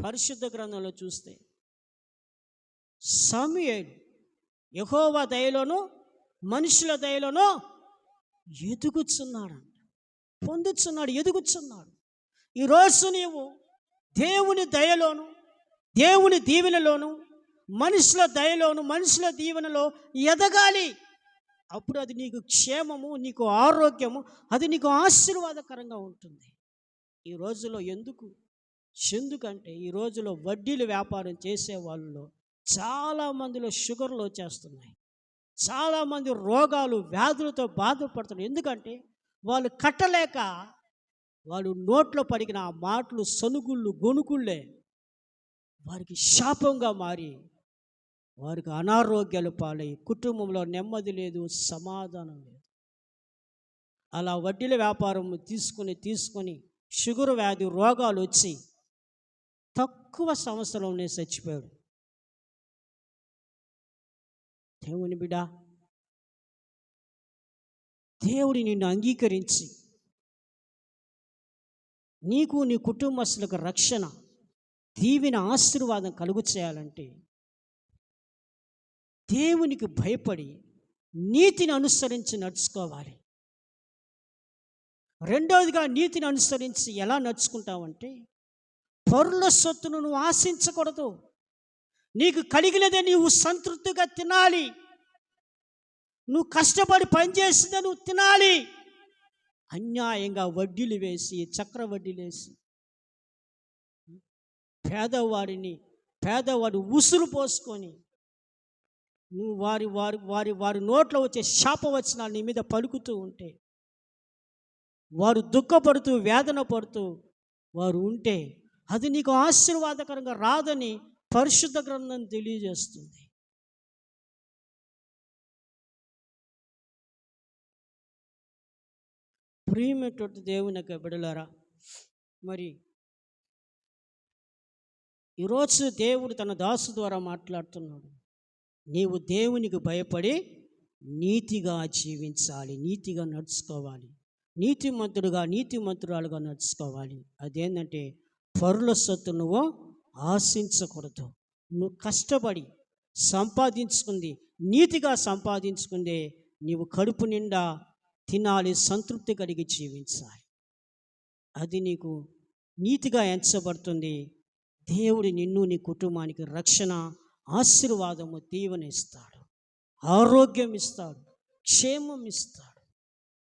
పరిశుద్ధ గ్రంథంలో చూస్తే సమూయేలు యెహోవా దయలోను మనుషుల దయలోను ఎదుగుచున్నాడు, పొందుచున్నాడు, ఎదుగుచున్నాడు. ఈరోజు నీవు దేవుని దయలోను దేవుని దీవెనలోను మనుషుల దయలోను మనుషుల దీవెనలో ఎదగాలి. అప్పుడు అది నీకు క్షేమము, నీకు ఆరోగ్యము, అది నీకు ఆశీర్వాదకరంగా ఉంటుంది. ఈ రోజులో ఎందుకంటే ఈ రోజులో వడ్డీలు వ్యాపారం చేసే వాళ్ళలో చాలామందిలో షుగర్లు వచ్చేస్తున్నాయి. చాలామంది రోగాలు వ్యాధులతో బాధపడుతున్నారు. ఎందుకంటే వాళ్ళు కట్టలేక వాళ్ళు నోట్లో పడిగిన ఆ మాటలు సనుగుళ్ళు గొనుకుళ్ళే వారికి శాపంగా మారి వారికి అనారోగ్యాలు పాలై కుటుంబంలో నెమ్మది లేదు, సమాధానం లేదు. అలా వడ్డీల వ్యాపారం తీసుకొని షుగర్ వ్యాధి రోగాలు వచ్చి తక్కువ సంవత్సరంలోనే చచ్చిపోయాడు. దేవుని బిడ్డ, దేవుడి నిన్ను అంగీకరించి నీకు నీ కుటుంబస్తులకు రక్షణ, దీవెన, ఆశీర్వాదం కలుగు చేయాలంటే దేవునికి భయపడి నీతిని అనుసరించి నడుచుకోవాలి. రెండవదిగా నీతిని అనుసరించి ఎలా నడుచుకుంటావంటే పరుల సొత్తును నువ్వు ఆశించకూడదు. నీకు కలిగినదే నీవు సంతృప్తిగా తినాలి. నువ్వు కష్టపడి పనిచేసిందే నువ్వు తినాలి. అన్యాయంగా వడ్డీలు వేసి చక్రవడ్డీలు వేసి పేదవాడి ఉసురు పోసుకొని నువ్వు వారి నోట్లో వచ్చే శాపవచనాలు నీ మీద పలుకుతూ ఉంటే, వారు దుఃఖపడుతూ వేదన పడుతూ వారు ఉంటే అది నీకు ఆశీర్వాదకరంగా రాదని పరిశుద్ధ గ్రంథం తెలియజేస్తుంది. ప్రియమైనటువంటి దేవుని యొక్క బిడ్డలారా, మరి ఈరోజు దేవుడు తన దాసు ద్వారా మాట్లాడుతున్నాడు. నీవు దేవునికి భయపడి నీతిగా జీవించాలి, నీతిగా నడుచుకోవాలి, నీతిమంతురాలుగా నడుచుకోవాలి. అదేంటంటే పరుల సొత్తు నువ్వు ఆశించకూడదు. నువ్వు కష్టపడి సంపాదించుకుంది, నీతిగా సంపాదించుకుందే నీవు కడుపు నిండా తినాలి, సంతృప్తి కలిగి జీవించాలి. అది నీకు నీతిగా ఎంచబడుతుంది. దేవుడు నిన్ను నీ కుటుంబానికి రక్షణ, ఆశీర్వాదము, దీవెన ఇస్తాడు, ఆరోగ్యం ఇస్తాడు, క్షేమం ఇస్తాడు.